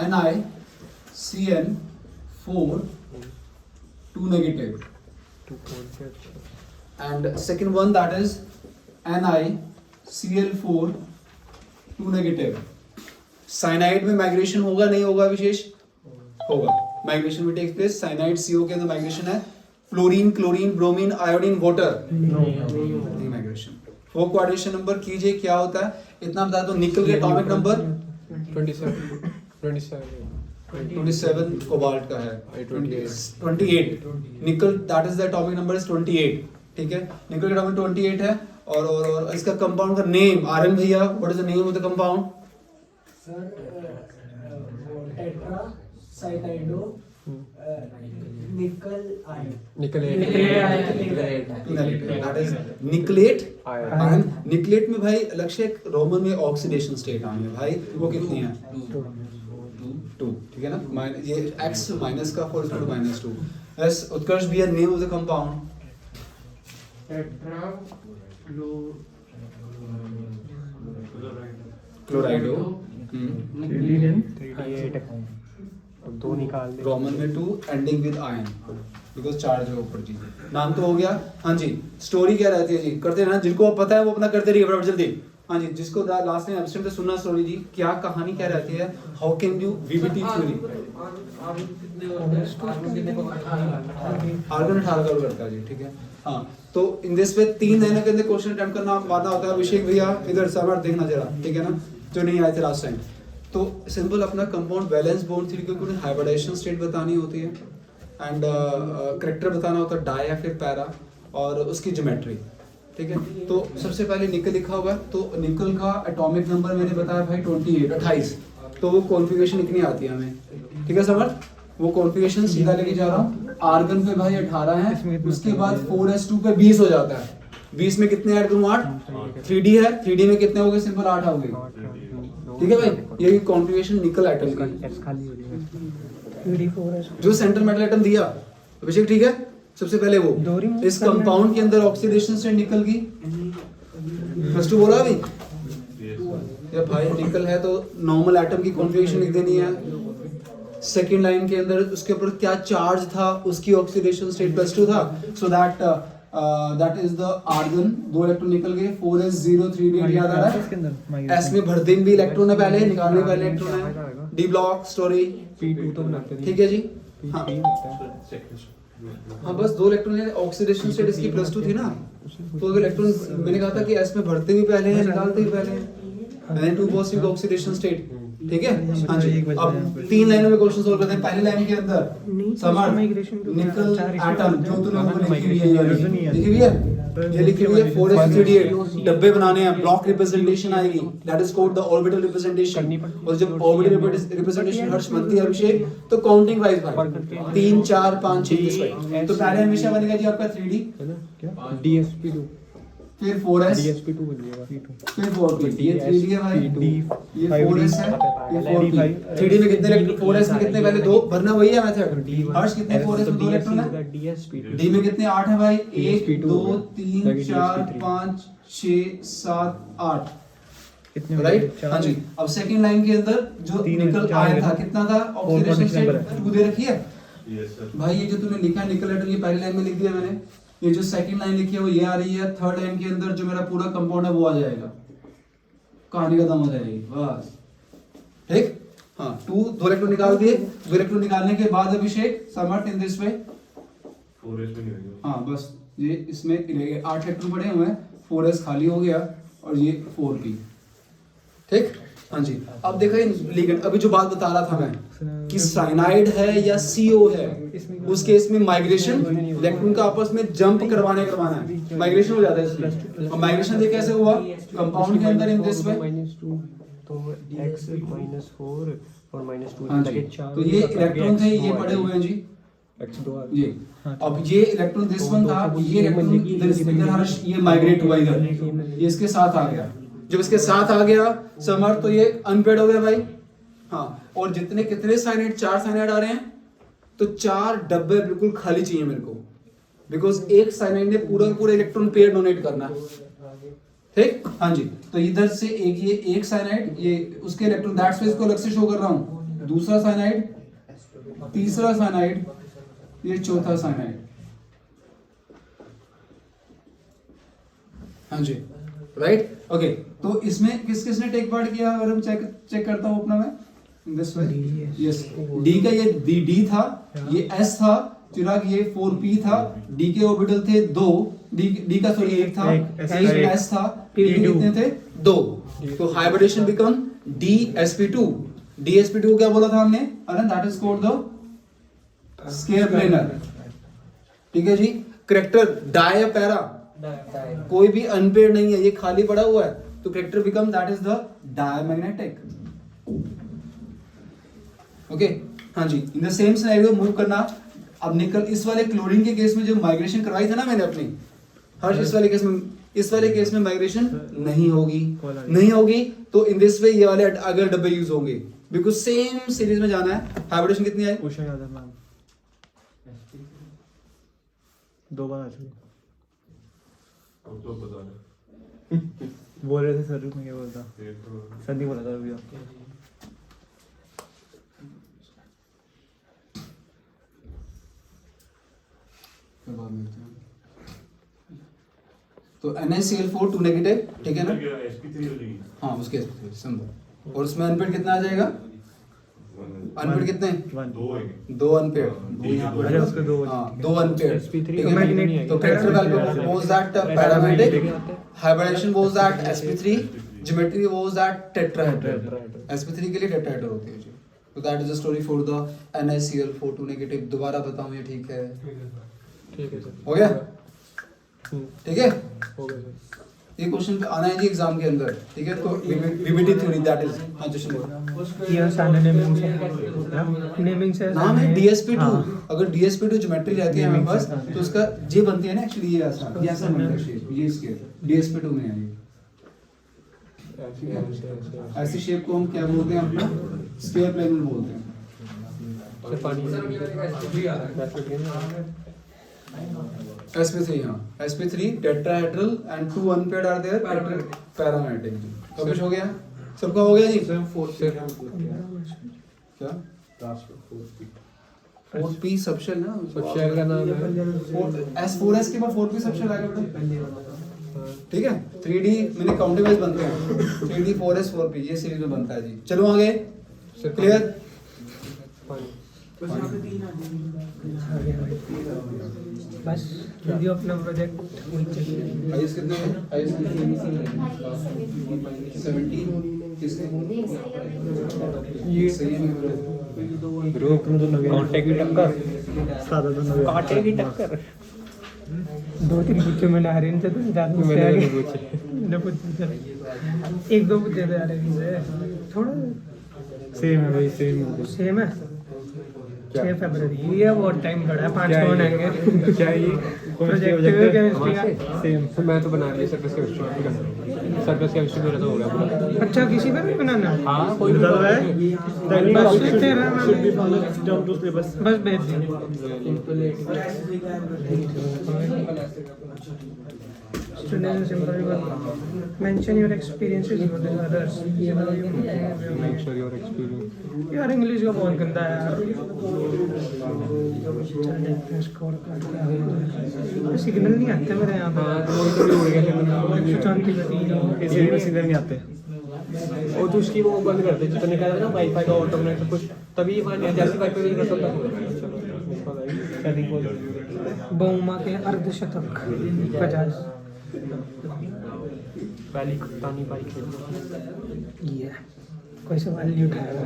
NiCN4 2 negative, and second one that is NiCl4 2 negative. Cyanide में migration होगा नहीं होगा विशेष? होगा. माइग्रेशन में टेक्स प्लेस. साइनाइड CO के अंदर माइग्रेशन है. Fluorine, chlorine, bromine, iodine, water, नहीं माइग्रेशन. वो कोऑर्डिनेशन नंबर कीजिए क्या होता है इतना बता दो. निकल के एटॉमिक नंबर 27 कोबाल्ट का है 28. निकल that is the atomic number is 28. ठीक है, निकल का एटॉमिक 28 है. और इसका कंपाउंड का नेम आर्यन भैया, what is the name of the compound? Sir tetrachlorido nickel ion. That is nickelate ion. Nickelate में भाई लक्ष्य रोमन में ऑक्सीडेशन स्टेट आनी है भाई. वो कितनी है? 2. ठीक है ना. ये x माइनस का 4 = -2. एस उत्कर्ष भैया नेम ऑफ द कंपाउंड? क्लोराइडो. अब 2 निकाल दे. रोमन में 2 ending with ion because charge है ऊपर जी. नाम तो हो गया. हाँ जी, स्टोरी क्या रहती है जी? करते रहना, जिनको पता है वो अपना करते रहिए फटाफट जल्दी. हाँ जी, जिसको लास्ट में एब्सेंट है सुनना स्टोरी जी. क्या कहानी क्या रहती है? How can you VBT theory? Argon 18 का करता है जी. ठीक है. हाँ, तो इन दिस पे 3 लाइनों के अंदर क्वेश्चन अटेम्प्ट करना वादा होता है. अभिषेक भैया इधर समर देखना जरा. ठीक है ना, जो नहीं आए थे लास्ट टाइम. तो सिंपल अपना कंपाउंड वैलेंस बॉन्ड थ्योरी के ऊपर हाइब्रिडाइजेशन स्टेट बतानी होती है एंड करैक्टर बताना होता है डाई या फिर पैरा और उसकी ज्योमेट्री. ठीक है, तो सबसे पहले निकल लिखा हुआ है. तो निकल का एटॉमिक नंबर मैंने बताया भाई 28. तो वो कॉन्फ़िगरेशन इतनी आती है हमें. ठीक है समर, वो कॉन्फ़िगरेशन सीधा लेके जा रहा हूँ. आर्गन पे भाई 18 है, उसके बाद 4s2 पे 20 हो जाता है. 20 में कितने ऐड करूँ? 8. 3D है, 3D में कितने हो गए? सिंपल 8 हो गए. ठीक है भाई, ये कॉन्फ़िगरेशन निकल एटम की जो सेंटर मेटल एटम दिया अभिषेक. ठीक है, सबसे पहले वो इस कंपाउंड के अंदर ऑक्सीडेशन से निकल की +2 बोला अभी. या भाई निकल है तो नॉर्मल एटम की कॉन्फ़िगरेशन लिख देनी है. सेकंड लाइन के अंदर उसके ऊपर क्या चार्ज था, उसकी ऑक्सीडेशन स्टेट +2 था. So that is the argon. 2 electron निकल गए. 4s0 3d याद आ रहा है. s में भर देंगे भी इलेक्ट्रॉन है, पहले निकालने वाले इलेक्ट्रॉन है. d block story. P2 तो बनाते हैं. ठीक है जी. हाँ हाँ, बस 2 इलेक्ट्रॉन है. ऑक्सीडेशन स्टेट इसकी +2 थी ना, तो इलेक्ट्रॉन मैंने कहा था कि s में भरते भी पहले हैं निकालते भी पहले हैं. 2 पॉजिटिव ऑक्सीडेशन स्टेट. ठीक है. हाँ जी, अब 3 लाइनों में क्वेश्चन सोल्व करते हैं. पहली लाइन के अंदर समर निकल एटम जो तुम लोगों ने लिखी हुई है, ये लिखी हुई है 4s3d8. डब्बे बनाने हैं, ब्लॉक रिप्रेजेंटेशन आएगी, that is called the orbital representation. और जब ऑर्बिटल रिप्रेजेंटेशन हर्ष बनती है अभिषेक, तो काउंटिंग वाइज भाई 3 4 5 6 इस वाइज. तो पहले हमेशा बनेगा जी आपका 3d, DSP2, फिर 4s, DSP2 बन जाएगा. फिर 4p. ये 3d है भाई, ये 4s है, ये 4p. 3d में कितने इलेक्ट्रॉन? 4s में कितने? पहले 2 भरना वही है मेथड. हर्ष कितने 4s में 2 इलेक्ट्रॉन है? d में कितने? 8 है भाई. 1 2 3 4 5 6 7 8. राइट. हाँ जी, अब सेकंड लाइन के अंदर जो निकल आया था कितना था? ऑक्सीडेशन स्टेट 2 दे रखी है भाई. ये जो तूने लिखा है निकल एटम, ये पहली लाइन में लिख दिया मैंने. ये जो सेकंड लाइन लिखी है वो ये आ रही है. थर्ड लाइन के अंदर जो मेरा पूरा कंपाउंड है वो आ जाएगा. कहानी खत्म हो जाएगी बस. ठीक. हाँ, 2 इलेक्ट्रॉन निकाल दिए. 2 इलेक्ट्रॉन निकालने के बाद अभिषेक समर्थ इन दिस वे 4s में नहीं. हाँ, बस ये इसमें 8 इलेक्ट्रॉन पड़े हुए हैं. 4s खाली हो गया और ये 4p. ठीक. हाँ जी, अब देखा लिगेंड. अभी जो बात बता रहा था मैं कि साइनाइड है या CO है, उस केस में माइग्रेशन इलेक्ट्रॉन का आपस में जंप करवाना है, माइग्रेशन हो जाता है इसलिए. और माइग्रेशन देख कैसे हुआ? कंपाउंड के अंदर इन दिस वे तो x -4 और -2 हाँ जी. तो ये इलेक्ट्रॉन थे, ये पड़े हुए हैं जी x2 ये. अब ये इलेक्ट्रॉन दिस वन था, ये इलेक्ट्रॉन इधर हर्ष ये माइग्रेट हुआ इधर, ये इसके साथ आ गया. जब इसके साथ आ गया समर तो ये अनपेड हो गया भाई. हाँ, और कितने साइनाइड? 4 साइनाइड आ रहे हैं, तो 4 डब्बे बिल्कुल खाली चाहिए मेरे को, बिकॉज एक साइनाइड ने पूरा इलेक्ट्रॉन पेयर डोनेट करना है. ठीक. हाँ जी, तो इधर से एक साइनाइड, ये उसके इलेक्ट्रॉन दैट्स वाइज को अलग से शो कर रहा हूँ. दूसरा साइनाइड, तीसरा साइनाइड, ये चौथा साइनाइड। हाँ जी, राइट, ओके। तो इसमें किस किसने टेक पार्ट किया, अगर हम चेक करता हूँ अपना मैं दिस वे, यस, डी का ये डी था, ये एस था, चिराग ये 4p था, डी के ऑर्बिटल थे 2, डी का सॉरी 1 था, एस था, पी कितने थे 2, तो हाइब्रिडेशन बिकम dsp2। dsp2 क्या बोला था हमने, अरे that is called the square planar, ठीक है जी। करेक्टर डाई या पैरा, कोई भी अनपेयर्ड नहीं है, ये खाली पड़ा हुआ है, तो character become that is the diamagnetic, okay. हाँ जी, in the same scenario move करना। अब निकल इस वाले क्लोरीन के केस में जो माइग्रेशन करवाई थी ना मैंने अपनी, हर्ष इस वाले केस में माइग्रेशन नहीं होगी, तो इन दिस वे ये वाले अगर डब्बे यूज होंगे, बिकॉज सेम सीरीज में जाना है। हाइब्रिडेशन कितनी आई, उषा यादव मैम 2 बार आ चुकी। अब तो बता दे। बोल रहे थे सर में, क्या बोलता ये तो सर नहीं बोला था भैया। तो NaCl4 2 नेगेटिव, ठीक है ना, sp3 हो जाएगी। हाँ उसके सिंबल, और उसमें अनपेड कितना आ जाएगा, अनपेड कितने, 2 आएंगे। 2 अनपेड, 2 यहाँ अरे उसके 2 2 अनपेड, sp3 तो character value was that paramagnetic, hybridisation was that sp3, geometry was that tetrahedral, sp3 के लिए टेट्राहेड्रल होती है जी। तो that is the story for the NaCl4 2 negative. दोबारा बताऊं ये ठीक है, ठीक है सर, हो गया, ठीक है। हो गया सर। ये क्वेश्चन पे आना है जी एग्जाम के अंदर, ठीक है। तो वीबीटी थ्योरी दैट इज, हाँ जशन बोल, ये सारे नेमिंग से नाम है DSP2। हाँ। अगर DSP2 ज्योमेट्री रहती है हमारे पास, तो उसका जे बनती है ना एक्चुअली, ये ऐसा बनता है शेप, ये इसके DSP2 में है ये। ऐसी शेप को हम क्या बोलते हैं, अपना स्क्वायर प्लेन बोलते हैं। सर पानी sp3, हाँ sp3 tetrahedral and 2 unpaired are there, paramagnetic. तो कुछ हो गया, सबका हो गया जी। क्या 4p सबशेल ना, सबशेल का नाम है S4s के बाद 4p सबशेल आएगा बेटा, ठीक है। 3D मैंने काउंटिंग वाइज बनते हैं, 3D 4s 4p ये सीरीज में बनता है जी। चलो आगे, क्लियर। बस यदि अपना प्रोजेक्ट वही चाहिए। हाईएस्ट कितने हैं, हाईएस्ट 17 किसके, ये सही है। ग्रुप में तो लगे कांटे की टक्कर, सादा तो लगे कांटे की टक्कर। 2-3 पूछे मैंने हरिन से, तो ज्यादा मैंने नहीं पूछे, मैंने पूछे 1-2 पूछे थे हरिन से, थोड़ा सेम है भाई, सेम सेम है। 6 फरवरी ये बहुत टाइम पड़ा है, 5 कौन आएंगे क्या ये प्रोजेक्ट केमिस्ट्री का सेम। तो मैं तो बना लिया सर्कस केमिस्ट्री, सर्कस केमिस्ट्री मेरा तो हो गया पूरा। अच्छा, किसी का भी बनाना है? हाँ कोई भी है, बस भेज दिया। Students simple mention your experiences with others. ये वाला मेक श्योर योर एक्सपीरियंस। यार इंग्लिश का बहुत गंदा है यार। सिग्नल नहीं आते मेरे यहाँ पे। हाँ तो वो तो उड़ गया, 134 गति। इसलिए सिग्नल नहीं आते। और तो उसकी वो बंद कर दे, जितने का है ना वाईफाई का ऑटोमेटिक कुछ, तभी वहाँ जैसे वाईफाई यूज करता है। बहुमा के अर्धशतक 50। पहली कप्तानी पाई खेल। ये कोई सवाल नहीं उठाया।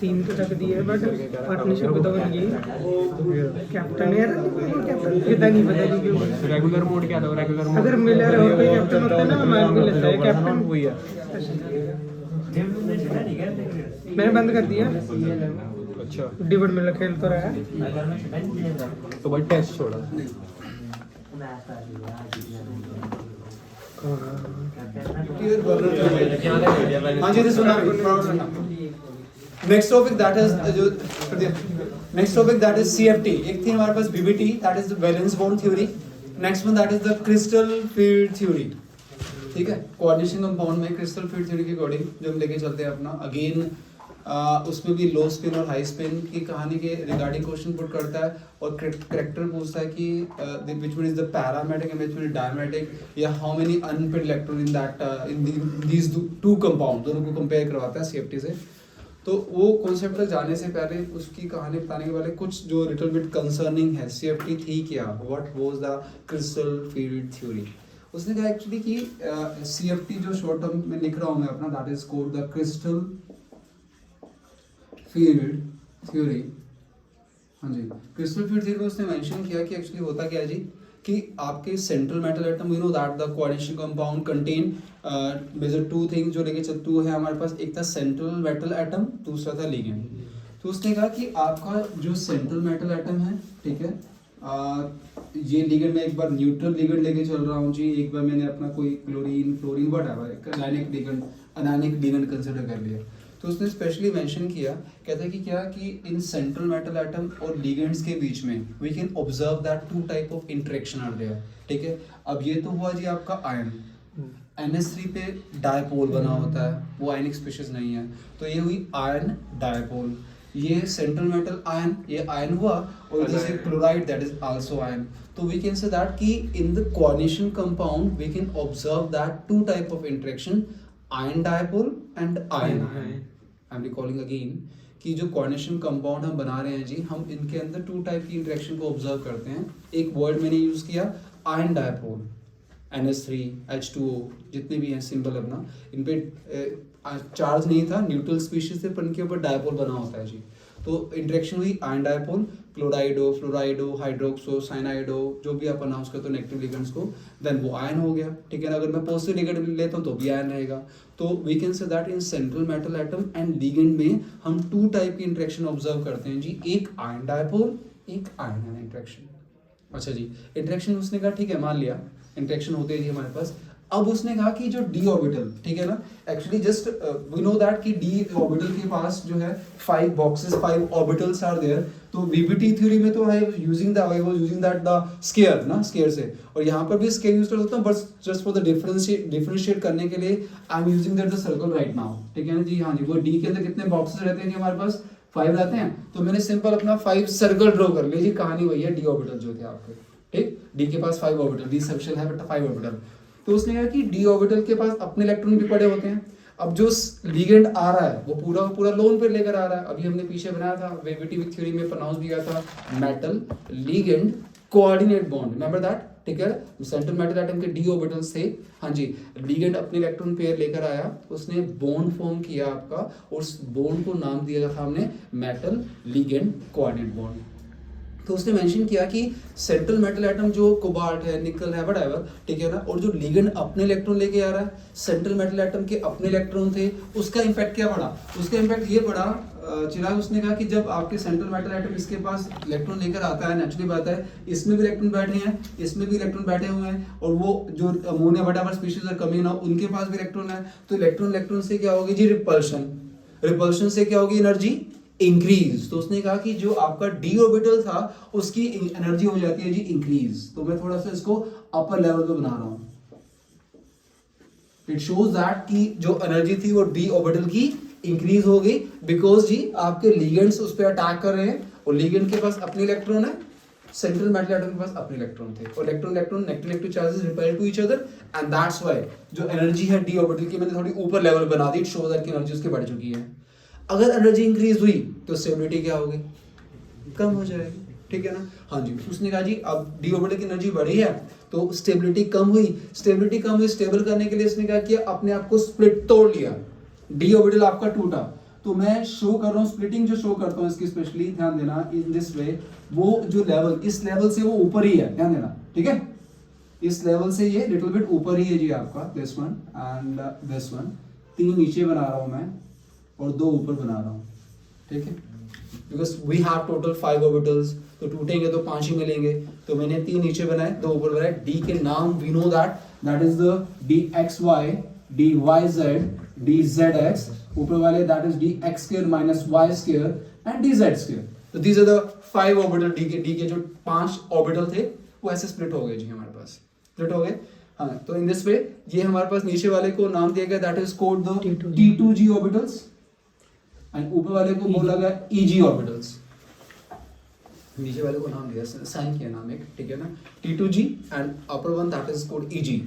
3 तो तक दिए, बट पार्टनरशिप तो बन गई। कैप्टन यार, कैप्टन कितना नहीं पता जी क्यों। रेगुलर मोड क्या था, रेगुलर मोड अगर मिलर हो कोई कैप्टन होता है ना, हमारे को लगता है कैप्टन वही है। मैंने बंद कर दिया। अच्छा डिविड मिलर खेल तो रहा है। तो भाई टेस्ट छोड़ा। हाँ जी, सुना। नेक्स्ट टॉपिक दैट इज जो next topic that is CFT। एक थी हमारे पास BBT, that is the valence bond theory. Next one that is the crystal field theory. ठीक है। कोऑर्डिनेशन कंपाउंड में क्रिस्टल फील्ड थ्योरी के अकॉर्डिंग जो हम लेके चलते हैं अपना अगेन, उसमें भी लो स्पिन और हाई स्पिन की कहानी के रिगार्डिंग क्वेश्चन पुट करता है और करेक्टर पूछता है कि which one is the paramagnetic and which one is diamagnetic, या how many unpaired electron in that in these two compound, दोनों को कंपेयर करवाता है सीएफटी से। तो वो कॉन्सेप्ट तक जाने से पहले उसकी कहानी बताने के वाले कुछ जो लिटिल बिट कंसर्निंग है, सीएफटी थी क्या, what was the crystal field theory. उसने कहा एक्चुअली कि सीएफटी जो शॉर्ट टर्म में लिख रहा हूँ मैं अपना, that is called the crystal field theory. हाँ जी, क्रिस्टल फील्ड थ्योरी में उसने मेंशन किया कि एक्चुअली होता क्या है जी, कि आपके central metal atom, you know that the coordination compound contain major two things, जो लेके चल टू है हमारे पास, एक था सेंट्रल मेटल एटम, दूसरा था लिगेंड। तो उसने कहा कि आपका जो सेंट्रल मेटल एटम है, ठीक है, ये लिगेंड में एक बार न्यूट्रल लिगेंड लेके चल रहा हूँ जी, एक बार मैंने अपना कोई chlorine fluorine whatever anionic ligand, anionic ligand consider कर लिया। तो उसने स्पेशली मेंशन किया, कहता है कि क्या कि इन सेंट्रल मेटल एटम और लिगेंड्स के बीच में we can observe that two type of interaction are there, ठीक है। अब ये तो हुआ जी आपका आयन, NH3 पे डायपोल बना होता है, वो आयनिक स्पीशीज नहीं है, तो ये हुई आयन डायपोल। ये सेंट्रल मेटल आयन, ये आयन हुआ, और जैसे chloride that is also ion. तो वी कैन से दैट कि in the coordination compound we can observe that two type of interaction, ion dipole and ion ion. I am recalling again कि जो coordination compound हम बना रहे हैं जी, हम इनके अंदर टू टाइप की इंटरेक्शन को ऑब्जर्व करते हैं। एक वर्ड मैंने यूज किया आयन डायपोल, NH3 H2O जितने भी हैं सिंबल अपना, इन पे चार्ज नहीं था, न्यूट्रल स्पीशीज थे, पर इनके ऊपर डायपोल बना होता है जी। तो इंटरेक्शन हुई आयन डायपोल, क्लोराइडो, फ्लोराइडो, हाइड्रोक्सो, साइनाइडो, जो भी आप अनाउंस करते हो नेगेटिव लिगेंड्स को, देन वो आयन हो गया, ठीक है ना। अगर मैं पॉजिटिव लिगेंड लेता हूँ तो भी आयन रहेगा। तो we can say that in central metal atom and ligand में हम टू टाइप की इंटरेक्शन ऑब्जर्व करते हैं जी, एक आयन डायपोल, एक आयन इंटरेक्शन। अच्छा जी, इंटरेक्शन उसने कहा ठीक है, मान लिया इंटरेक्शन होते हैं जी हमारे पास। अब उसने कहा कि जो डी ऑर्बिटल, ठीक है ना, actually just we know that कि डी ऑर्बिटल के पास जो है 5 बॉक्सेस, 5 ऑर्बिटल्स आर देयर। तो वीबीटी थ्योरी में तो I was using that the square ना, स्केयर से, और यहाँ पर भी स्केयर यूज कर सकता हूँ, बस जस्ट फॉर द डिफरेंशिएट करने के लिए I am using that the circle right now, ठीक है ना जी। हाँ जी, वो डी के अंदर कितने बॉक्सेस रहते हैं जी हमारे पास, 5 रहते हैं। तो मैंने सिंपल अपना 5 सर्कल ड्रॉ कर लिया जी, कहानी वही है, डी ऑर्बिटल जो थे आपके, ठीक। डी के पास 5 ऑर्बिटल, डी सबशेल है बट 5 ऑर्बिटल। तो उसने कहा कि डी ऑर्बिटल के पास अपने इलेक्ट्रॉन भी पड़े होते हैं। अब जो लिगेंड आ रहा है वो पूरा पूरा लोन पे लेकर आ रहा है। अभी हमने पीछे बनाया था वेविटी थ्योरी में, प्रोनाउंस भी किया था, metal ligand coordinate bond, remember that, ठीक है। सेंट्रल मेटल एटम के डी ऑर्बिटल्स थे, हाँ जी, लिगेंड अपने इलेक्ट्रॉन पेयर लेकर आया, उसने बॉन्ड फॉर्म किया आपका, और उस बॉन्ड को नाम दिया था हमने मेटल लिगेंड कोऑर्डिनेट बॉन्ड। तो उसने मेंशन किया कि सेंट्रल मेटल एटम जो कोबाल्ट है, निकल है, व्हाटएवर, ठीक है ना, और जो लिगेंड अपने इलेक्ट्रॉन लेके आ रहा है, सेंट्रल मेटल एटम के अपने इलेक्ट्रॉन थे, उसका इंपैक्ट क्या पड़ा, उसका इंपैक्ट ये पड़ा चिराग, उसने कहा कि जब आपके सेंट्रल मेटल एटम इसके पास इलेक्ट्रॉन लेकर आता है, नेचुरली बात है, इसमें भी इलेक्ट्रॉन बैठे हैं, इसमें भी इलेक्ट्रॉन बैठे हुए हैं, और वो जो ammonia whatever species are coming now, उनके पास भी इलेक्ट्रॉन है। तो इलेक्ट्रॉन से क्या होगी जी, रिपल्शन से क्या होगी, एनर्जी इंक्रीज। तो उसने कहा कि जो आपका डी ऑर्बिटल था उसकी एनर्जी हो जाती है जी इंक्रीज। तो मैं थोड़ा सा इसको अपर लेवल पे बना रहा हूं। इट शोज दैट कि जो एनर्जी थी वो डी ऑर्बिटल की इंक्रीज हो गई, बिकॉज जी आपके लिगेंड्स उस पर अटैक कर रहे हैं, और लिगेंड के पास अपने इलेक्ट्रॉन है, सेंट्रल मेटल एटम के पास अपने इलेक्ट्रॉन थे, और electron negative charges repel to each other, and that's why जो एनर्जी है डी ऑर्बिटल की, मैंने थोड़ी ऊपर लेवल बना दी। इट शोज दैट कि एनर्जी उसकी बढ़ चुकी है। अगर एनर्जी इंक्रीज हुई तो स्टेबिलिटी क्या होगी, कम हो जाएगी, ठीक है ना। हाँ जी, उसने कहा जी अब डी ऑर्बिटल की एनर्जी बढ़ी है तो स्टेबिलिटी कम हुई, स्टेबल करने के लिए इसने क्या किया, अपने आप को स्प्लिट तोड़ लिया, डी ऑर्बिटल आपका टूटा। तो मैं शो कर रहा हूँ, स्प्लिटिंग जो शो करता हूँ इसकी स्पेशली ध्यान देना, इन दिस वे, वो जो लेवल, इस लेवल से वो ऊपर ही है, ध्यान देना, ठीक है। इस लेवल से ये लिटिल बिट ऊपर ही है जी आपका, this one and this one, 3 नीचे बना रहा हूँ मैं और 2 ऊपर बना रहा हूँ, ठीक है, because we have total 5 orbitals, तो टूटेंगे तो 5 ही मिलेंगे। तो मैंने 3 नीचे बनाए, 2 ऊपर बनाए। डी के नाम we know that is the d x y, d y z, d z x, ऊपर वाले that is d x square minus y square and d z square. तो these are the 5 orbital, d के जो 5 orbital थे वो ऐसे split हो गए जी हमारे पास, स्प्लिट हो गए। हाँ, तो इन दिस वे ये हमारे पास नीचे वाले को नाम दिया गया that is called the T2G orbitals and ऊपर वाले को बोला गया EG ऑर्बिटल्स। नीचे वाले को नाम दिया साइन किया नाम एक, ठीक है ना, T2G and upper one that is called EG।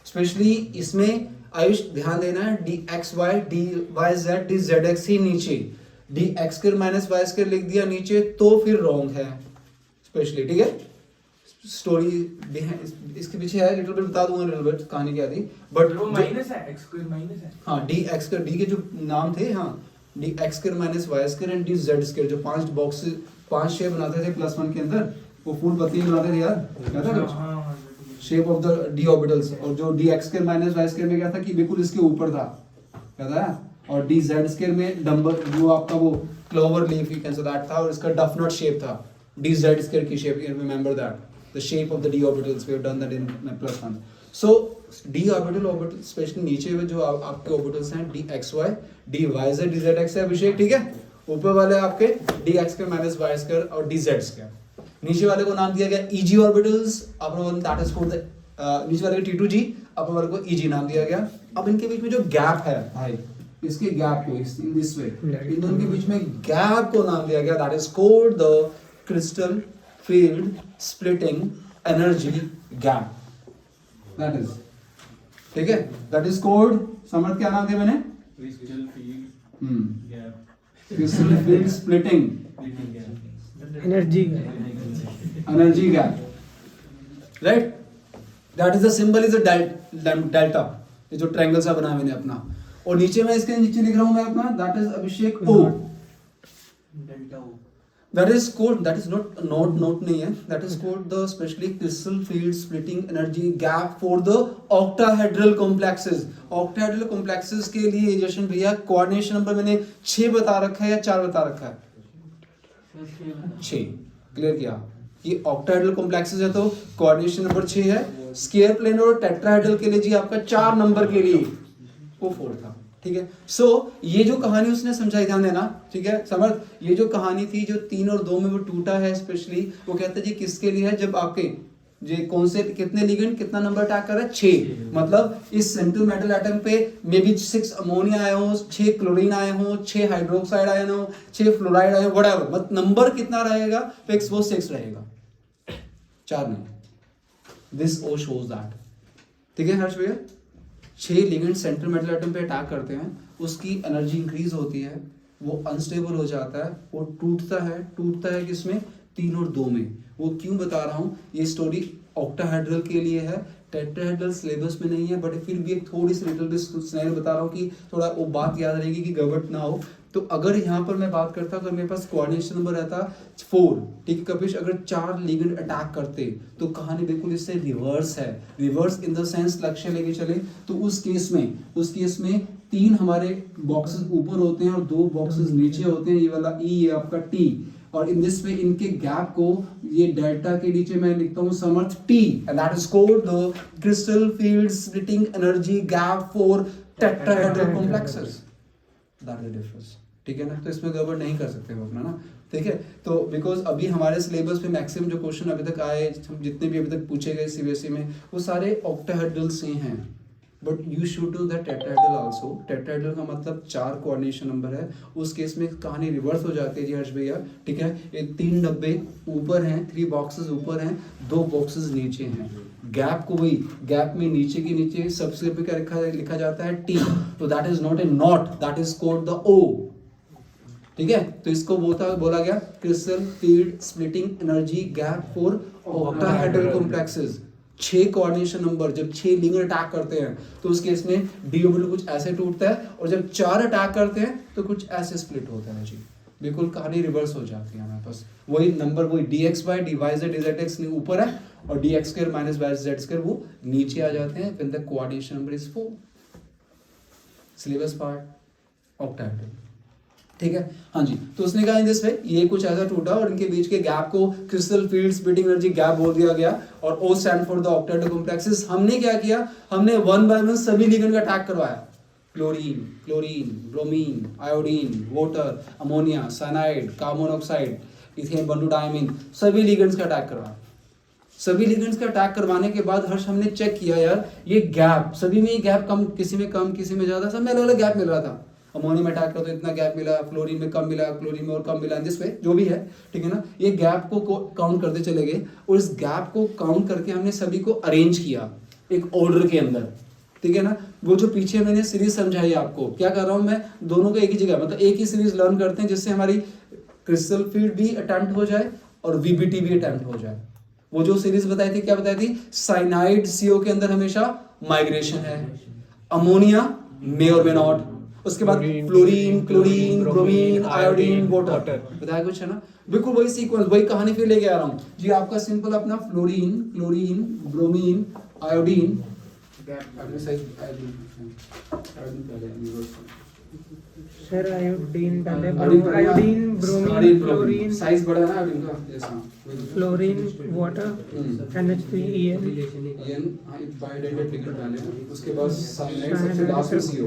Specially इसमें आयुष ध्यान देना है DXY DYZ DZX ही नीचे, DX² - Y² लिख दिया नीचे तो फिर रॉन्ग है स्पेशली, ठीक है। स्टोरी इसके पीछे है, लिटिल बिट बता दूंगा, लिटिल बिट कहानी क्या थी, बट वो माइनस है, x² माइनस है। हाँ DX डी के जो नाम थे, हाँ DX² - Y² एंड DZ² जो 5 बॉक्स 5 शेप बनाते थे +1 के अंदर, वो फूल पत्ती बनाते थे यार, याद है कुछ हाँ, shape of the D orbitals. और जो DX² - Y² में क्या था कि बिल्कुल इसके ऊपर था, याद है, और DZ² में डंबल जो आपका वो clover leaf you can say that था, और इसका डफनट शेप था DZ² की shape, you remember that the shape of the d orbitals, we have done that in +1. so d orbital specially नीचे में जो आपके ऑर्बिटल्स हैं DXY DYZ DZX है अभिषेक, ठीक है। ऊपर वाले आपके DX² - Y² और DZ²। नीचे वाले को नाम दिया गया EG orbitals, upper one that is for the नीचे वाले को T2G, अपर वाले को EG नाम दिया गया। अब इनके बीच में जो गैप है भाई, इसके गैप को इन दिस वे, इन दोनों के बीच में गैप को नाम दिया गया that is called the crystal field splitting energy gap, that is, ठीक है, दैट इज कॉल्ड, समझ क्या नाम दिया मैंने, crystal field gap, crystal field splitting energy gap, right, that is the symbol is a delta, ये जो ट्रायंगल सा बना मैंने अपना, और नीचे में इसके नीचे लिख रहा हूं मैं अपना that is Abhishek O, delta O। that is called, that is not नहीं है, that is called the specially crystal field splitting energy gap for the octahedral complexes। octahedral complexes के लिए जशन भैया कोऑर्डिनेशन नंबर मैंने 6 बता रखा है या 4 बता रखा है, 6 क्लियर किया कि octahedral complexes है तो कोऑर्डिनेशन नंबर 6 है। स्क्वायर प्लेन और टेट्राहेड्रल के लिए जी आपका 4 नंबर के लिए वो 4 था, ठीक है। सो ये जो कहानी उसने समझाई, ध्यान देना, ठीक है समझ, ये जो कहानी थी जो 3 और 2 में वो टूटा है स्पेशली, वो कहते हैं जी किसके लिए है, जब आपके जे कौन से कितने लिगेंड कितना नंबर अटैक कर रहा है, 6, मतलब इस सेंट्रल मेटल एटम पे मे बी 6 अमोनिया आए हो, 6 क्लोरीन आए हो, 6 हाइड्रोक्साइड आए हो, 6 फ्लोराइड आए हो, व्हाटएवर, मतलब नंबर कितना रहेगा फिक्स, वो 6 रहेगा, 4 नहीं। दिस ओ शोज दैट, ठीक है हर्ष भैया। 6 लिगेंड सेंट्रल मेटल एटम पे अटैक करते हैं, उसकी एनर्जी इंक्रीज होती है, वो अनस्टेबल हो जाता है, वो टूटता है किसमें, 3 और 2 में। वो क्यों बता रहा हूँ, ये स्टोरी ऑक्टाहेड्रल के लिए है, टेट्राहेड्रल सिलेबस में नहीं है, बट फिर भी एक थोड़ी सी लिटिल बिट स्नैर बता रहा हूँ कि थोड़ा वो बात याद रहेगी कि गड़बड़ ना हो। तो अगर यहाँ पर मैं बात करता, अगर मेरे पास कोऑर्डिनेशन नंबर रहता 4, ठीक है कपिश, अगर 4 लिगेंड अटैक करते तो कहानी बिल्कुल इससे रिवर्स है, रिवर्स इन द सेंस लक्ष्य लेके चले तो उस केस में 3 हमारे बॉक्सेस ऊपर होते हैं और 2 बॉक्सेस नीचे होते हैं, ये वाला E, ये आपका T, और इन दिस वे इनके गैप को ये डेल्टा के नीचे मैं लिखता हूँ समर्थ T, and that is called the crystal field splitting energy gap for tetrahedral complexes, that is the difference, ठीक है ना। तो इसमें गड़बड़ नहीं कर सकते हम अपना ना, ठीक है। तो बिकॉज अभी हमारे सिलेबस पे मैक्सिमम जो क्वेश्चन अभी तक आए, जितने भी अभी तक पूछे गए सीबीएसई में, वो सारे ऑक्टाहेड्रल से हैं, but you should do that tetrahedral also. Tetrahedral का मतलब 4 कोऑर्डिनेशन नंबर है, उस केस में कहानी रिवर्स हो जाती है जी हर्ष भैया, ठीक है। ये 3 डब्बे ऊपर हैं, 3 बॉक्सेस ऊपर हैं, 2 बॉक्सेस नीचे हैं, गैप को वही गैप में नीचे के नीचे सबसे पे क्या लिखा जाता है T, तो that is not a not, that is called the O, ठीक है। तो इसको बोला गया crystal field splitting energy gap for octahedral complexes. 6 coordination number जब 6 लिगेंड अटैक करते हैं तो उस केस में डी ऑर्बिटल कुछ ऐसे टूटता है, और जब 4 अटैक करते हैं तो कुछ ऐसे स्प्लिट होता है जी, बिल्कुल कहानी रिवर्स हो जाती है हमारे पास। वही नंबर वही DXY DYZ DZX ऊपर है और DX² - YZ² वो नीचे आ जाते हैं when the coordination number is 4। Syllabus part octahedral, ठीक है। हाँ जी, तो उसने कहा इन दिस वे ये कुछ ऐसा टूटा और इनके बीच के गैप को crystal field splitting energy gap बोल दिया गया, और O stand for the octahedral complexes. हमने क्या किया, हमने 1 बाय 1 सभी लिगेंड का अटैक करवाया, chlorine, bromine, iodine, water, ammonia, cyanide, carbon monoxide, ethene बंडुडाइमीन, सभी लिगेंड्स का अटैक करवाया, सभी लिगेंड्स का अटैक करवाने के बाद हर्ष हमने चेक किया यार ये गैप सभी में, ये गैप कम, किसी में ज्यादा, सब में अलग अलग गैप मिल रहा था। अमोनियम अटैक का तो इतना गैप मिला, फ्लोरीन में कम मिला, क्लोरीन में और कम मिला, दिस वे जो भी है, ठीक है ना। ये गैप को काउंट करते चले गए और इस गैप को काउंट करके हमने सभी को अरेंज किया एक ऑर्डर के अंदर, ठीक है ना। वो जो पीछे मैंने सीरीज समझाई आपको, क्या कर रहा हूं मैं, दोनों को एक ही जगह, मतलब एक ही सीरीज लर्न करते हैं जिससे हमारी क्रिस्टल फील्ड भी अटेम्प्ट हो जाए और वीबीटी भी अटेम्प्ट हो जाए। वो जो सीरीज बताई थी, क्या बताई थी, साइनाइड सीओ के अंदर हमेशा माइग्रेशन है, अमोनिया मे और मे नॉट, उसके बाद fluorine, chlorine, bromine, iodine, water, बताया कुछ है ना। बिल्कुल वही सीक्वेंस, वही कहानी फिर लेके आ रहा हूँ जी। आपका सिंपल अपना fluorine, chlorine, bromine, iodine, sir iodine डाले, आयोडीन, ब्रोमीन, क्लोरीन, साइज बड़ा है ना आयोडीन का, जैसा फ्लोरीन, वाटर, NH3EN, बायोडेंटेट लिक्विड डाले ना, उसके बाद साइनाइड, सबसे लास्ट में CO।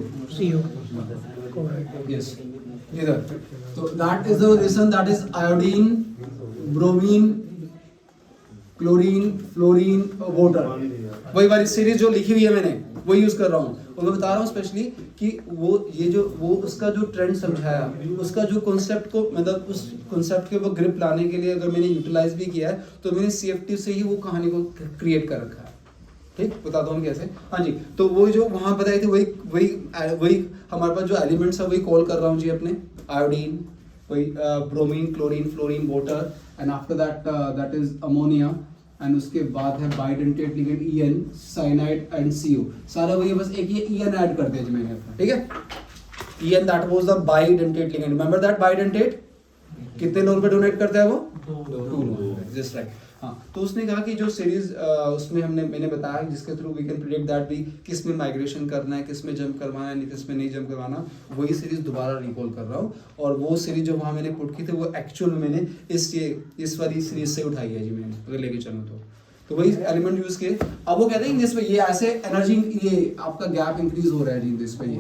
यस, इधर तो that is the reason, that is iodine, bromine, chlorine, fluorine, water, वही वाली सीरीज जो लिखी हुई है मैंने वो यूज कर रहा हूँ। और मैं बता रहा हूँ स्पेशली कि वो ये जो वो उसका जो ट्रेंड समझाया, उसका जो कॉन्सेप्ट को, मतलब उस कॉन्सेप्ट के ऊपर ग्रिप लाने के लिए अगर मैंने यूटिलाइज भी किया है तो मैंने CFT से ही वो कहानी को क्रिएट कर रखा है। ठीक, बताता हूँ कैसे। हाँ जी, तो वो जो वहाँ बताई थी वही वही वही हमारे पास जो एलिमेंट्स है वही कॉल कर रहा हूँ जी, अपने आयोडीन, वही bromine, chlorine, fluorine, water, and after that is ammonia, and उसके बाद है bidentate ligand EN, cyanide and CO, सारा वही, बस एक ये EN ऐड कर दिया जी मैंने अपना, ठीक है। EN that was the bidentate ligand, remember that bidentate कितने लोन पे डोनेट करता है वो, 2 लोन, जस्ट राइट। हाँ, तो उसने कहा कि जो सीरीज उसमें मैंने बताया जिसके through we can predict that भी किस में माइग्रेशन करना है, किस में जंप करवाना है, किस में नहीं जंप करवाना, वही सीरीज दोबारा रिकॉल कर रहा हूँ। और वो सीरीज जो वहाँ मैंने पुट की थी वो एक्चुअल में मैंने इस वाली सीरीज से उठाई है जी मैंने, अगर लेके चलूँ तो वही एलिमेंट यूज किए। अब वो कहते हैं जिस पे ये ऐसे एनर्जी, ये आपका गैप इंक्रीज हो रहा है जी इस पे, ये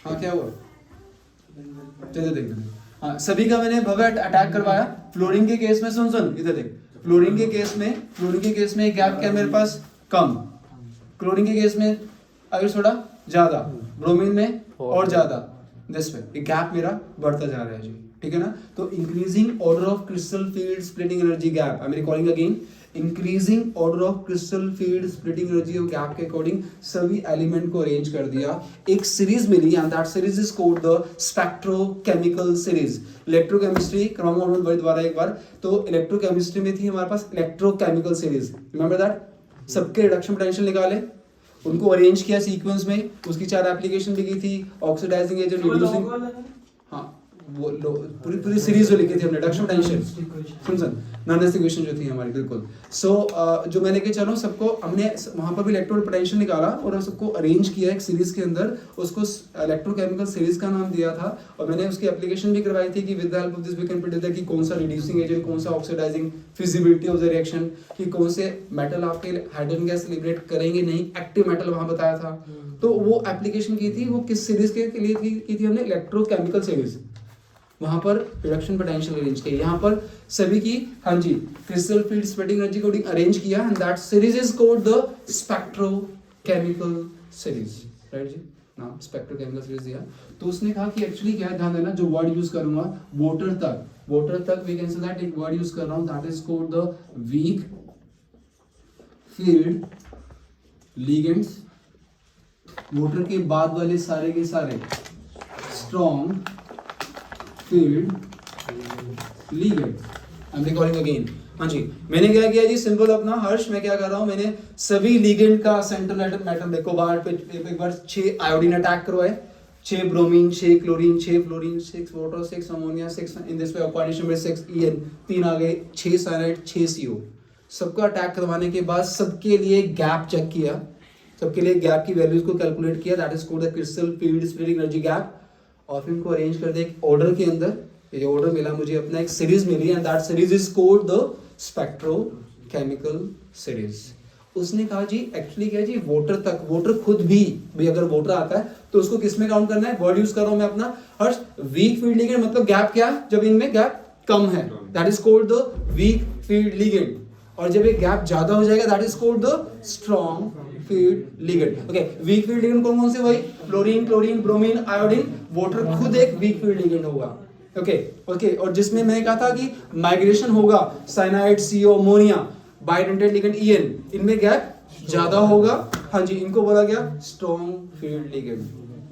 हाँ क्या हुआ, चलिए देखते हैं। हाँ, सभी का मैंने भव्य अटैक करवाया। फ्लोरीन के केस में सुन इधर देख, फ्लोरीन के केस में गैप क्या मेरे पास, कम, क्लोरीन के केस में अगर थोड़ा ज्यादा, ब्रोमीन में और ज्यादा, दिस वे ये गैप मेरा बढ़ता जा रहा है जी, ठीक है ना। तो increasing order of crystal field splitting energy gap, I am recalling again, increasing order of crystal field splitting energy gap के अकॉर्डिंग सभी एलिमेंट को अरेंज कर दिया, एक सीरीज मिली, and that series is called the spectrochemical series. Electrochemistry क्रमोमोड द्वारा एक बार, तो इलेक्ट्रोकेमिस्ट्री में थी हमारे पास इलेक्ट्रोकेमिकल सीरीज, रिमेंबर दैट। सबके रिडक्शन पोटेंशियल निकाले, उनको अरेंज किया सीक्वेंस में, उसकी 4 एप्लीकेशन लिखी थी, ऑक्सीडाइजिंग एजेंट, रिड्यूसिंग, हाँ वो पूरी सीरीज जो लिखी थी हमने, रिडक्शन पोटेंशियल, सुन नॉन इक्वेशन जो थी हमारी, बिल्कुल। सो जो मैं लेके चलूँ सबको, हमने वहाँ पर भी इलेक्ट्रो पोटेंशियल निकाला और सबको अरेंज किया एक सीरीज के अंदर, उसको इलेक्ट्रोकेमिकल सीरीज का नाम दिया था। और मैंने उसकी एप्लीकेशन भी करवाई थी कि with the help of this we can predict कि कौन सा रिड्यूसिंग एजेंट, कौन सा oxidising, feasibility of the reaction, कि कौन से मेटल आपके हाइड्रोजन गैस लिबरेट करेंगे नहीं, एक्टिव मेटल वहाँ बताया था। तो वो एप्लीकेशन की थी, वो किस सीरीज के लिए की थी हमने, इलेक्ट्रोकेमिकल सीरीज, वहां पर रिडक्शन पोटेंशियल अरेंज किया, यहाँ पर सभी की, हाँ जी, क्रिस्टल फील्ड स्प्लिटिंग एनर्जी को अरेंज किया, and that series is called the spectrochemical series, right जी, नाम स्पेक्ट्रोकेमिकल सीरीज दिया। तो उसने कहा कि एक्चुअली क्या है, ध्यान देना, जो वर्ड यूज करूंगा वाटर तक वी कैन से दैट एक वर्ड यूज कर रहा हूं, that is called the weak field ligands. Water के बाद वाले सारे के सारे strong field ligand, I am recalling again. हाँ जी, मैंने क्या किया जी, सिंपल अपना हर्ष, मैं क्या कर रहा हूँ, मैंने सभी लिगेंड का सेंट्रल एटम देखो बाहर पे एक बार 6 आयोडीन अटैक करवाए, 6 bromine, 6 chlorine, 6 fluorine, 6 water, 6 ammonia, 6 in this way coordination में 6 EN, 3 आ गए, 6 साइनाइड, 6 CO। सबका अटैक करवाने के बाद सबके लिए गैप चेक किया, सबके लिए गैप की वैल्यूज को कैलकुलेट किया, that is called the crystal field splitting energy gap. और फिर इनको अरेंज कर दिया एक ऑर्डर के अंदर, ये ऑर्डर मिला मुझे, अपना एक सीरीज मिली, and that series is called the spectrochemical series. उसने कहा जी एक्चुअली क्या है जी, वाटर खुद भी भाई अगर वाटर आता है तो उसको किस में काउंट करना है, वर्ड यूज कर रहा हूं मैं अपना हर्ष, वीक फील्ड लिगेंड, मतलब गैप क्या, जब इनमें गैप कम है, that is called the week field ligand, और जब ये गैप ज्यादा हो जाएगा that is called the strong field ligand. Okay, week field ligand कौन कौन से? वही fluorine, chlorine, bromine, iodine, water खुद एक वीक फील्ड लिगेंड होगा। ओके, और जिसमें मैंने कहा था कि माइग्रेशन होगा, cyanide, CO, ammonia, bidentate ligand EN, इनमें गैप ज्यादा होगा। हाँ जी, इनको बोला गया स्ट्रॉन्ग फील्ड लिगेंड।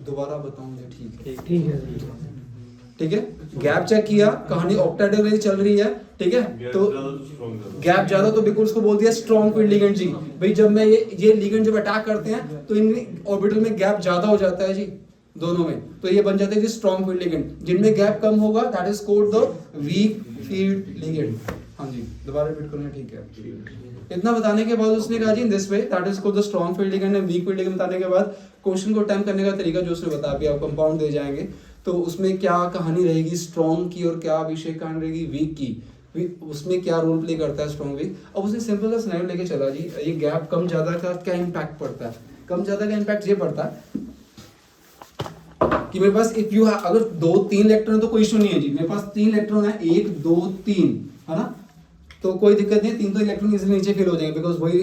दोबारा बताऊं मुझे? ठीक है, गैप चेक किया, कहानी ऑक्टेट्राहेड्रल चल रही है, ठीक है, तो गैप ज्यादा तो बिल्कुल उसको बोल दिया स्ट्रॉन्ग फील्ड लिगेंड जी। भाई जब मैं ये लिगेंड जब अटैक करते हैं तो इन ऑर्बिटल में गैप ज्यादा हो जाता है जी, दोनों में, तो ये बन जाते हैं जी स्ट्रॉन्ग फील्ड लिगेंड। जिनमें गैप कम होगा that is called the week field ligand. हाँ जी, दोबारा रिपीट करूंगा, ठीक है। इतना बताने के बाद उसने कहा जी in this way that is called the strong field ligand and weak field ligand. बताने के बाद क्वेश्चन को अटेम्प्ट करने का तरीका जो उसने बताया, अभी आप कंपाउंड दे जाएंगे तो उसमें क्या कहानी रहेगी स्ट्रॉन्ग की और क्या विषय कहानी रहेगी वीक की, उसमें क्या रोल प्ले करता है स्ट्रॉन्ग वीक। अब उसने सिंपल सा सिनेरियो लेके चला जी, ये गैप कम ज्यादा का क्या इम्पैक्ट पड़ता है? कम ज्यादा का इम्पैक्ट ये पड़ता है कि मेरे पास इफ यू अगर 2-3 इलेक्ट्रॉन तो कोई इशू नहीं है जी, मेरे पास 3 इलेक्ट्रॉन है, 1 2 3, है ना, तो कोई दिक्कत नहीं है, 3 तो इलेक्ट्रॉन इजीली नीचे फिल हो जाएंगे, बिकॉज वही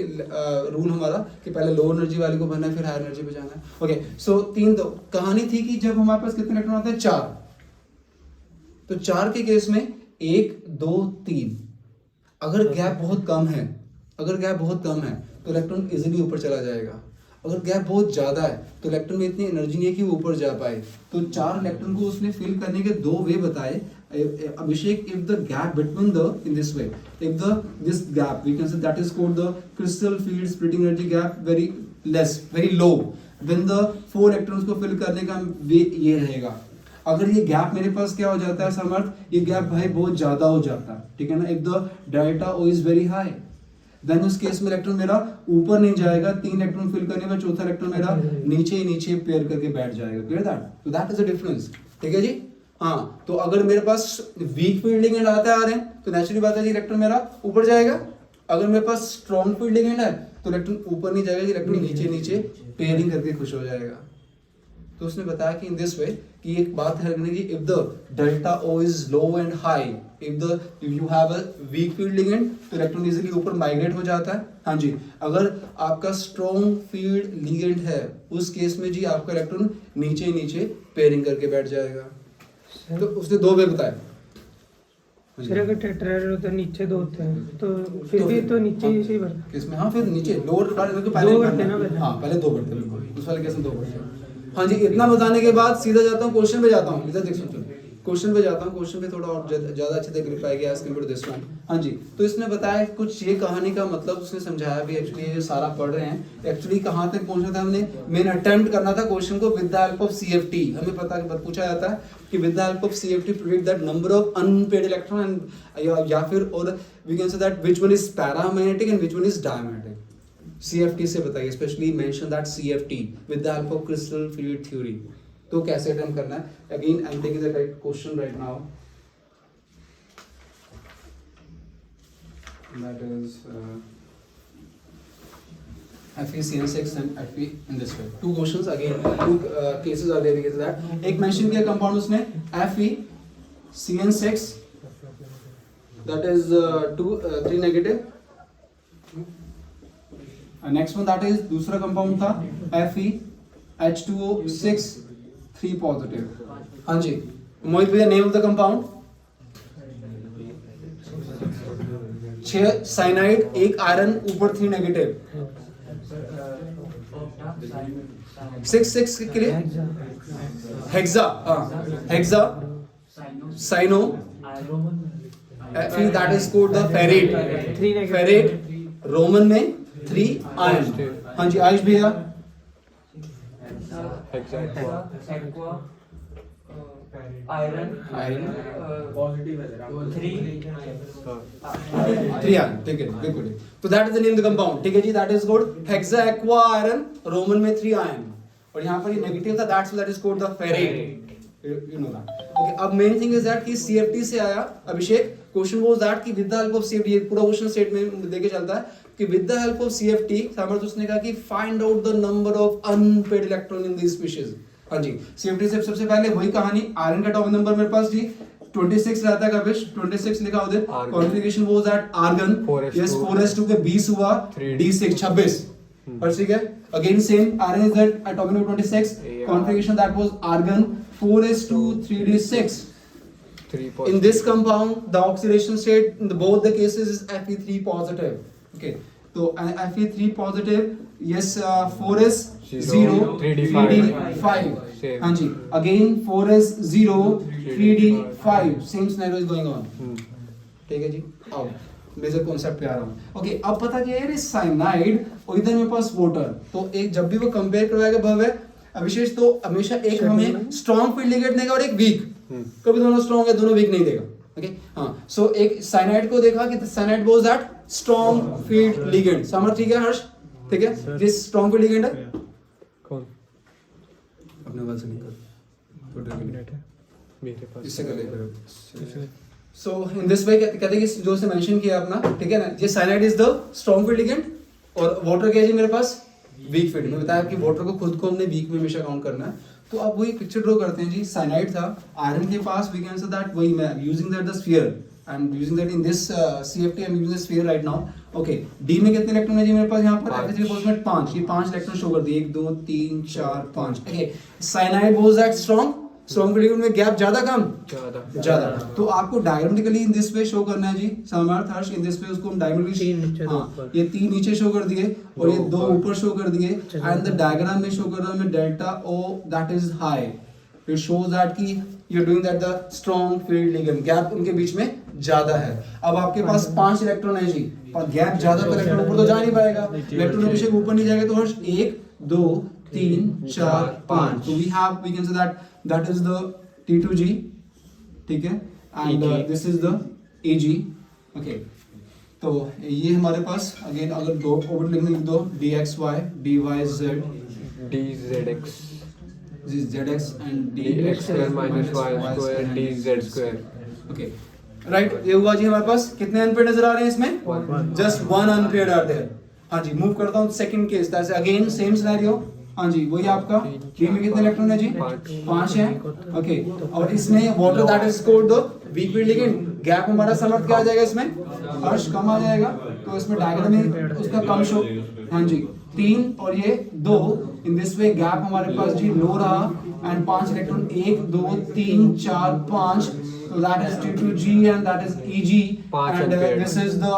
रूल हमारा कि पहले लो एनर्जी वाले को भरना है फिर हायर एनर्जी पे जाना है। ओके, सो 3 तो कहानी थी कि जब हमारे पास कितने इलेक्ट्रॉन आते हैं? 4, तो 4 के केस में 1 2 3, अगर गैप बहुत कम है, तो इलेक्ट्रॉन इजीली ऊपर चला जाएगा। अगर गैप बहुत ज्यादा है तो इलेक्ट्रॉन में इतनी एनर्जी नहीं है कि वो ऊपर जा पाए, तो 4 इलेक्ट्रॉन को उसने फिल करने के 2 वे बताए। Abhishek, if the gap between in this way, if this gap we can say that is called the crystal field splitting energy gap very less, very low, then the 4 electrons को fill करने का वे ये रहेगा। अगर ये gap मेरे पास क्या हो जाता है समर्थ, ये गैप भाई बहुत ज्यादा हो जाता है, ठीक है ना, if the delta O is very high, then उस केस में इलेक्ट्रॉन मेरा वीक नहीं जाएगा, 3 इलेक्ट्रॉन फिल करने में चौथा इलेक्ट्रॉन मेरा नीचे पेयर करके बैठ जाएगा। Clear that? तो दैट इज द डिफरेंस, ठीक है जी। हाँ, तो अगर मेरे पास वीक फील्ड लिगेंड आता है आ रहे हैं तो नेचुरली बात है जी इलेक्ट्रॉन मेरा ऊपर जाएगा। अगर मेरे पास स्ट्रॉन्ग फील्ड लिगेंड है तो इलेक्ट्रॉन ऊपर नहीं जाएगा, इलेक्ट्रॉन नीचे पेयरिंग करके खुश हो जाएगा। तो उसने बताया कि इन दिस वे कि एक बात है कि if the delta O is low and high, if you have a week field ligand तो इलेक्ट्रॉन इजीली ऊपर माइग्रेट हो जाता है। हाँ जी, अगर आपका स्ट्रॉन्ग फील्ड लिगेंड है उस केस में जी आपका इलेक्ट्रॉन नीचे पेयरिंग करके बैठ जाएगा। तो उसने 2 वे बताए। सर अगर टेट्राहेड्रल होता है नीचे 2 होते हैं तो फिर भी तो नीचे ही सही भरता है। किसमें? हाँ, फिर नीचे लोअर वाले में तो पहले 2 बढ़ते हैं ना पहले। हाँ, पहले 2 बढ़ते हैं, बिल्कुल उस वाले केस में 2 बढ़ते हैं। हाँ जी, इतना बताने के बाद सीधा जाता हूँ क्वेश्चन पे जाता हूँ। इधर देख सुन, क्वेश्चन पे जाता हूँ। क्वेश्चन पे थोड़ा और ज्यादा अच्छे से ग्रिप आएगी as compared to this one. हाँ जी, तो इसने बताया कुछ ये कहानी का मतलब उसने समझाया भी। एक्चुअली ये सारा पढ़ रहे हैं, एक्चुअली कहाँ तक पहुंचना था हमने, मेन अटेम्प्ट करना था क्वेश्चन को with the help of CFT। हमें पता पूछा जाता है कि with the help of CFT predict that number of unpaired electron and या फिर और we can say that which one is paramagnetic and which one is diamagnetic. CFT से बताइए, specially mention that CFT with the help of crystal field theory. तो कैसे attempt करना है? Again I am taking the right question right now, that is FeCN6 and Fe in this way. 2 questions again, 2 cases are there because that एक mention किया compound उसने FeCN6 that is 3 negative, and next one that is दूसरा compound था FeH2O6 3 positive। हाँ जी, मोहित भैया name of the compound 6 cyanide 1 iron ऊपर 3 negative 6 के लिए हेक्सा, हेक्सा साइनो फिर that is called the ferrate, ferrate roman में 3 आयरन। हाँ जी, आयुष भैया आयरन पॉजिटिव है 3 आयरन, ठीक है, बिल्कुल। तो that is the name of the compound, ठीक है जी, that is called hexa aqua iron, roman में 3 आयरन, और यहाँ पर ये नेगेटिव था, that is called the ferrate, you know that. Okay, अब मेन थिंग इज दैट कि CFT से आया अभिषेक, क्वेश्चन वाज दैट कि with the help of CFT, ये पूरा क्वेश्चन स्टेटमेंट देके चलता है कि with the help of CFT सामर्थ्य उसने कहा कि find out the number of unpaired electron in this species. हाँ जी, CFT से सबसे पहले वही कहानी, आयरन का एटॉमिक नंबर मेरे पास जी 26 रहता है कबिश, 26 लिखा उधर। Argon. कॉन्फ़िगरेशन वो that argon, 4s2 yes 4s2 के 20 हुआ, 3d d6 26 पर ठीक है। Again same iron is that atomic number 26, Yeah. Configuration that was argon 4s2 3d6। 3 In this compound, the oxidation state in both the cases is Fe3 positive. Okay, so Fe3 positive, yes, 4s 0, 3d5. Same. हाँ जी, again 4s 0, 3d5. Same scenario is going on. ठीक है जी, अब major concept पे आ रहा हूँ। Okay, अब पता क्या है, साइनाइड और इधर मेरे पास वाटर, तो एक जब भी वो कंपेयर करवाएगा भव्य अविशेष, तो हमेशा एक हमें स्ट्रॉन्ग फील्ड लिगेंड देगा और एक वीक। कभी दोनों स्ट्रॉन्ग है, दोनों वीक नहीं देगा। ओके, हाँ, सो एक साइनाइड को देखा कि cyanide was that strong field ligand. समझ ठीक है हर्ष? ठीक है, दिस स्ट्रॉन्ग फील्ड लिगेंड है। कौन? अपने वाल से निकाल, मेरे पास इससे कर ले। सो इन दिस वे कहते हैं कि जो से मेंशन किया अपना, ठीक है ना, ये cyanide is the strong field ligand और वाटर क्या है जी मेरे पास, वीक फील्ड। मैंने बताया कि वाटर को खुद को हमने वीक में हमेशा काउंट करना है। तो अब वही पिक्चर ड्रॉ करते हैं जी। साइनाइड था, आयरन के पास वी कैन से दैट वही मैं using that the sphere, I am using that in this CFT, I am using the sphere right now. Okay, D में कितने इलेक्ट्रॉन है जी मेरे पास यहाँ पर, Fe3 पॉजिटिव 5, ये 5 इलेक्ट्रॉन शो कर दिए, 1 2 3 4 5। Okay, cyanide was that strong field में गैप ज्यादा कम ज्यादा, तो आपको diagrammatically in this way show करना है जी। समर्थ हर्ष, इन दिस वे उसको हम डायग्रामेटिकली, हाँ, ये 3 नीचे शो कर दिए और ये 2 ऊपर शो कर दिए, एंड द डायग्राम में शो कर रहा हूं मैं delta O that is high. It shows that कि you are doing that the strong field ligand, gap उनके बीच में ज्यादा है। अब आपके पास 5 इलेक्ट्रॉन है जी, पर गैप ज्यादा, तो इलेक्ट्रॉन ऊपर तो जा नहीं पाएगा, इलेक्ट्रॉन हमेशा ऊपर नहीं जाएगा। तो हर्ष 1 2 3 4 5, तो we can say that is the T2G, ठीक है, and this is the Ag। Okay, तो ये हमारे पास अगेन अगर दो ओवर लिख दो, dxy dyz dzx zx and dx square minus y square dz square। Okay, right, ये हुआ जी हमारे पास। कितने अनपेड नजर आ रहे हैं इसमें? Just 1 unpaired are there. हाँ जी, मूव करता हूँ second case, that's again same scenario. हाँ जी, वही आपका डी में कितने इलेक्ट्रॉन है जी? 5 है। ओके, और इसमें water that is cold the week field ligand, gap हमारा समर्थ क्या आ जाएगा इसमें, हर्ष कम आ जाएगा, तो इसमें डायग्राम में उसका कम शो। हाँ जी, 3 और ये 2, इन दिस वे गैप हमारे पास जी लो रहा, and 5 electron 1 2 3 4 5, so that is T2G and that is Eg, and this is the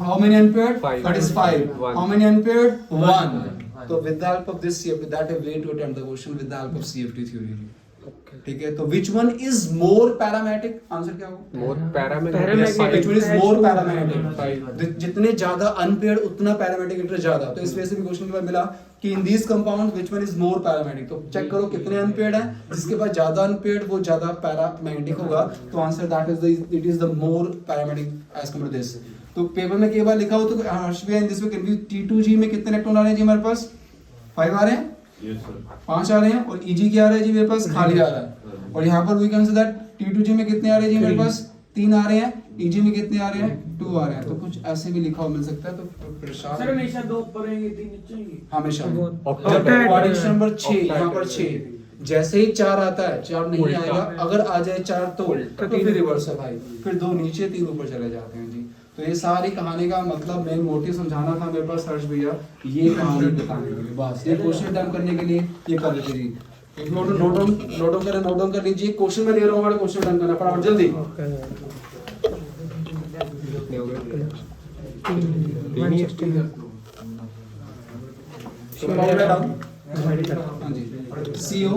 how many unpaired? That is 5. How many unpaired? 1. So with the help of this CFT, that is way to attempt the question with the help of CFT theory. ठीक है, तो which one is more paramagnetic? Answer क्या होगा? More paramagnetic। Yes, which one is more paramagnetic? जितने ज्यादा unpaired उतना paramagnetic interest ज्यादा। तो इस वजह से भी क्वेश्चन के बाद मिला कि in these compounds which one is more paramagnetic? तो चेक करो कितने unpaired हैं, जिसके पास ज्यादा unpaired वो ज्यादा paramagnetic होगा। तो answer that is it is the more paramagnetic as compared to this। तो पेपर में कई बार लिखा हो तो हर्ष भी इन this way can be T2G में कितने इलेक्ट्रॉन आ रहे हैं जी हमारे पास? 5 आ रहे हैं, Yes, sir. 5 आ रहे हैं, और Eg क्या आ रहा है जी मेरे पास? खाली आ रहा है। और यहाँ पर we can say that T2G में कितने आ रहे हैं जी मेरे पास? 3 आ रहे हैं, Eg में कितने आ रहे हैं? 2 आ रहे हैं। तो कुछ ऐसे भी लिखा हो मिल सकता है। तो प्रशांत सर हमेशा 2 ऊपर रहेंगे 3 नीचे होंगे हमेशा Octet। क्वाड्रेटिक नंबर 6 यहाँ पर 6, जैसे ही 4 आता है, 4 नहीं उल्टा। आएगा, अगर आ जाए 4 तो फिर रिवर्स है भाई, फिर 2 नीचे 3 ऊपर चले जाते हैं जी। तो ये सारी कहानी का मतलब मेन मोटिव समझाना था मेरे पास हर्ष भैया, ये कहानी बताने के लिए, बस ये क्वेश्चन टाइम करने के लिए ये कर लेते जी। नोट डाउन कर लीजिए, क्वेश्चन में ले रहा हूँ, हमारा क्वेश्चन टाइम करना फटाफट जल्दी। हाँ जी, CO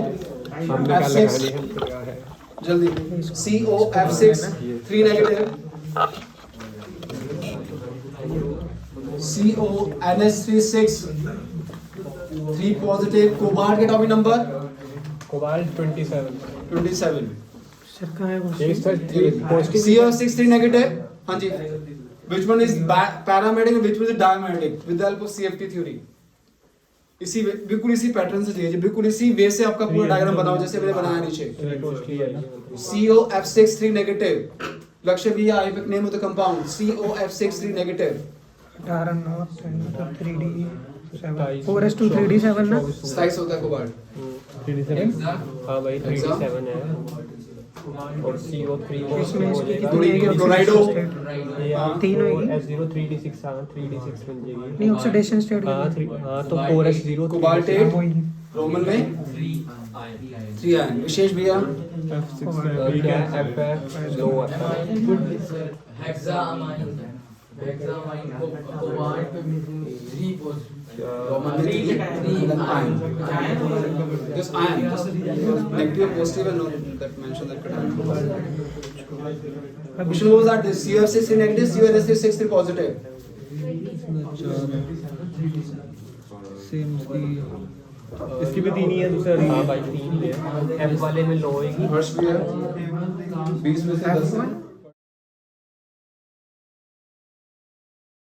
F6 जल्दी, CO F6 3 negative, CO NH36 3 positive, cobalt के टॉपिक नंबर कोबाल्ट 27। सर कहाँ है वो? एक सर पॉजिटिव CO6 3 नेगेटिव। हाँ जी, which one is paramagnetic and which one is diamagnetic with the help of CFT theory? इसी बिल्कुल इसी पैटर्न से चाहिए, बिल्कुल इसी वे से आपका पूरा डायग्राम बनाओ जैसे मैंने बनाया नीचे। CO F6 3 नेगेटिव, लक्ष्य भी I pick name of the compound CO F6 3 negative. 18 not 3D 7 4s2 3D 7 ना? साइज होता है कोबाल्ट। हाँ भाई 3D7 है। और CO3 वो इसमें हो इसकी जाएगा। कितनी आएगी क्लोराइडो। Oxidation state? ये हाँ। तीन होएगी? S0 3d6 हाँ 3d6 बन जाएगी। नहीं ऑक्सीडेशन स्टेट हाँ हाँ तो 4s0 कोबाल्टेट वही रोमन में 3 आयन। विशेष भैया क्या FF लो आता है। हेक्सामाइन को कोबाल्ट पे 3 रोमन में 3 ion. This ion, just negative and positive and note that mention that cation. Which knows that this CF6 is negative, CuNS6 is positive. Same इसकी भी 3 ही है दूसरा। हाँ भाई 3 ही है। F वाले में लो होगी। हर्ष भी है 20 में से 10 है।